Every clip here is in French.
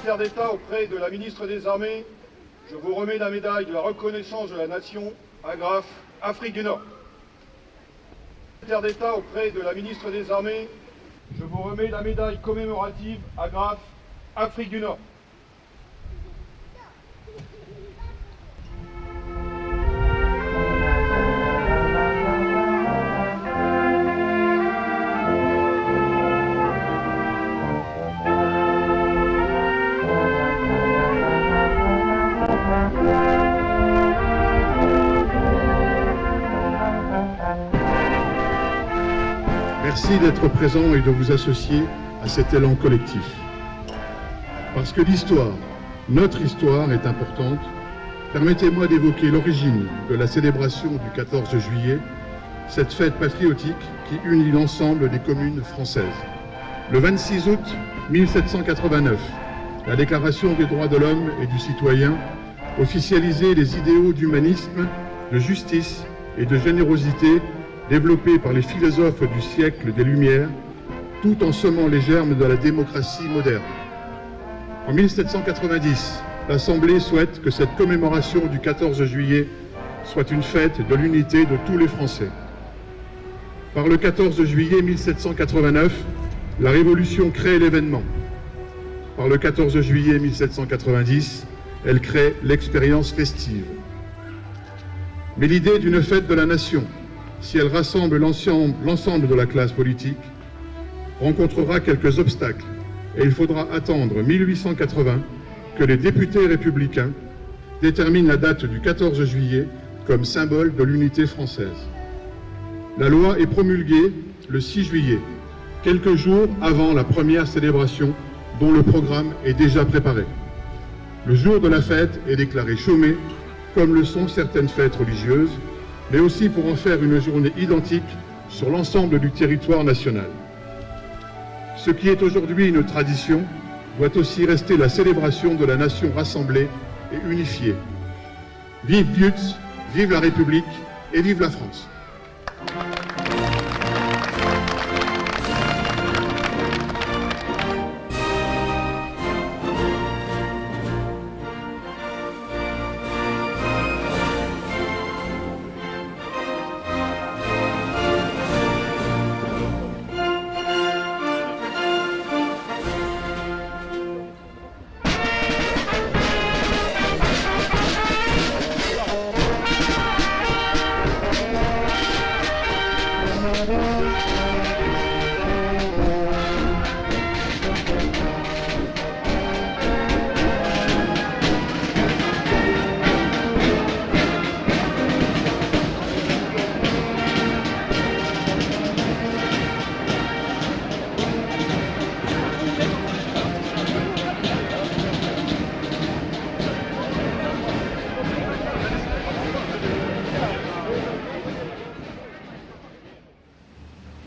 Secrétaire d'État auprès de la ministre des Armées, je vous remets la médaille de la reconnaissance de la nation, Agrafes, Afrique du Nord. Secrétaire d'État auprès de la ministre des Armées, je vous remets la médaille commémorative Agrafes, Afrique du Nord. Merci d'être présent et de vous associer à cet élan collectif. Parce que l'histoire, notre histoire est importante, permettez-moi d'évoquer l'origine de la célébration du 14 juillet, cette fête patriotique qui unit l'ensemble des communes françaises. Le 26 août 1789, la Déclaration des droits de l'homme et du citoyen officialisait les idéaux d'humanisme, de justice et de générosité développés par les philosophes du siècle des Lumières, tout en semant les germes de la démocratie moderne. En 1790, l'Assemblée souhaite que cette commémoration du 14 juillet soit une fête de l'unité de tous les Français. Par le 14 juillet 1789, la Révolution crée l'événement. Par le 14 juillet 1790, elle crée l'expérience festive. Mais l'idée d'une fête de la nation, si elle rassemble l'ensemble de la classe politique, rencontrera quelques obstacles et il faudra attendre 1880 que les députés républicains déterminent la date du 14 juillet comme symbole de l'unité française. La loi est promulguée le 6 juillet, quelques jours avant la première célébration dont le programme est déjà préparé. Le jour de la fête est déclaré chômé, comme le sont certaines fêtes religieuses, mais aussi pour en faire une journée identique sur l'ensemble du territoire national. Ce qui est aujourd'hui une tradition doit aussi rester la célébration de la nation rassemblée et unifiée. Vive Lutz, vive la République et vive la France.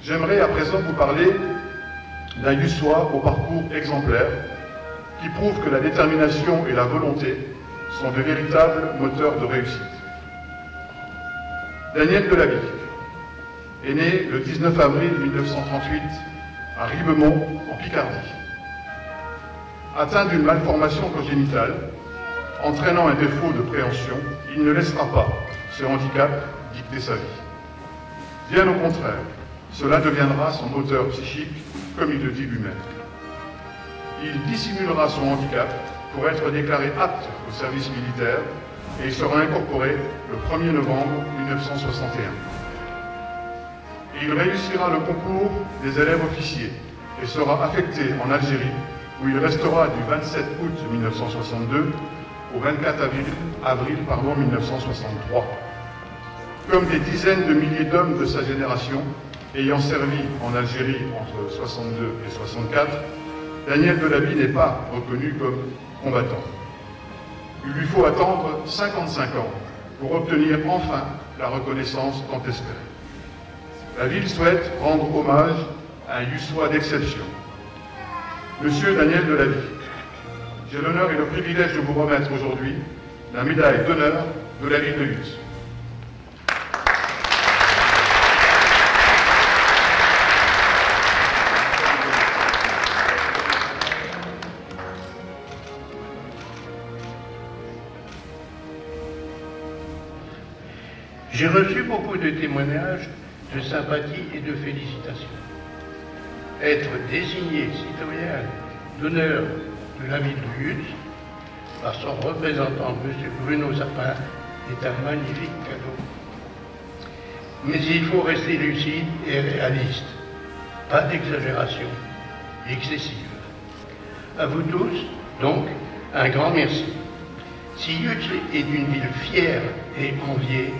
J'aimerais à présent vous parler d'un Yussois au parcours exemplaire qui prouve que la détermination et la volonté sont de véritables moteurs de réussite. Daniel Delaby est né le 19 avril 1938 à Ribemont, en Picardie. Atteint d'une malformation congénitale, entraînant un défaut de préhension, il ne laissera pas ce handicap dicter sa vie. Bien au contraire, cela deviendra son moteur psychique, comme il le dit lui-même. Il dissimulera son handicap pour être déclaré apte au service militaire et il sera incorporé le 1er novembre 1961. Et il réussira le concours des élèves officiers et sera affecté en Algérie où il restera du 27 août 1962 au 24 avril 1963. Comme des dizaines de milliers d'hommes de sa génération, ayant servi en Algérie entre 62 et 64, Daniel Delaby n'est pas reconnu comme combattant. Il lui faut attendre 55 ans pour obtenir enfin la reconnaissance tant espérée. La ville souhaite rendre hommage à un Yussois d'exception. Monsieur Daniel Delaby, j'ai l'honneur et le privilège de vous remettre aujourd'hui la médaille d'honneur de la ville de Lutz. J'ai reçu beaucoup de témoignages de sympathie et de félicitations. Être désigné citoyen d'honneur de la ville de Lutz par son représentant, M. Bruno Sapin, est un magnifique cadeau. Mais il faut rester lucide et réaliste. Pas d'exagération excessive. À vous tous, donc, un grand merci. Si Lutz est une ville fière et enviée,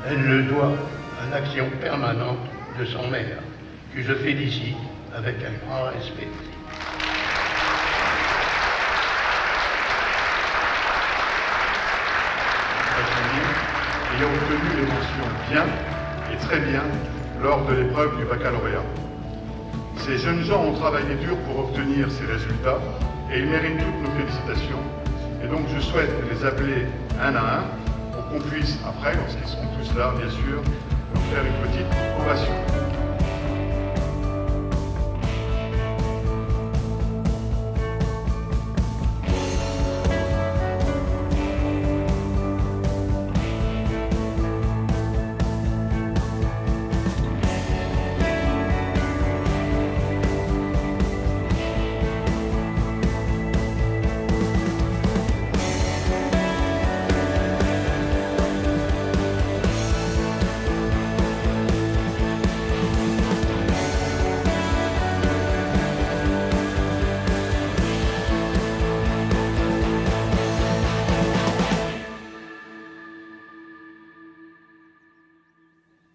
elle le doit à l'action permanente de son maire, que je félicite avec un grand respect. Ayant obtenu les mentions bien et très bien lors de l'épreuve du baccalauréat. Ces jeunes gens ont travaillé dur pour obtenir ces résultats et ils méritent toutes nos félicitations. Et donc je souhaite les appeler un à un pour qu'on puisse, après, lorsqu'ils seront tous là, bien sûr, leur faire une petite ovation.